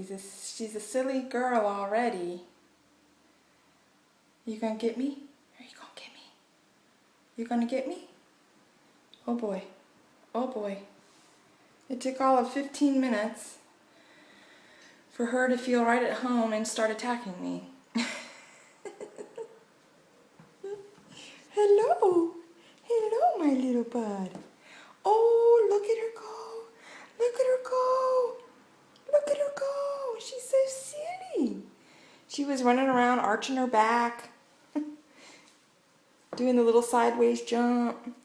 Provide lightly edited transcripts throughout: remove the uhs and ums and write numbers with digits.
She's a silly girl already. You gonna get me? Are you gonna get me? You gonna get me? Oh boy. Oh boy. It took all of 15 minutes for her to feel right at home and start attacking me. Hello. Hello, my little bud. Oh, look at her go. Look at her go. Look at her go. She's so silly. She was running around arching her back, doing the little sideways jump.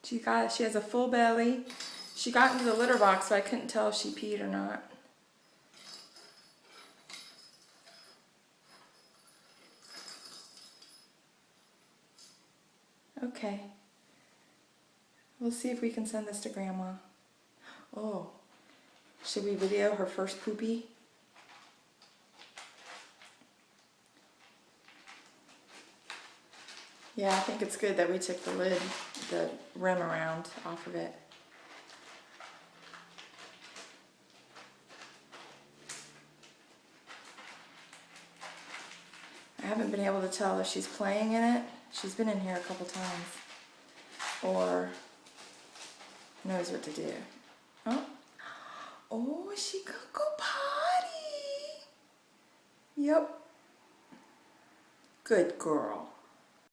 She has a full belly. She got into the litter box, so I couldn't tell if she peed or not. Okay. We'll see if we can send this to Grandma. Oh, should we video her first poopy? Yeah, I think it's good that we took the lid, the rim around off of it. I haven't been able to tell if she's playing in it. She's been in here a couple times. Or knows what to do. Oh, oh, she could go potty. Yep. Good girl.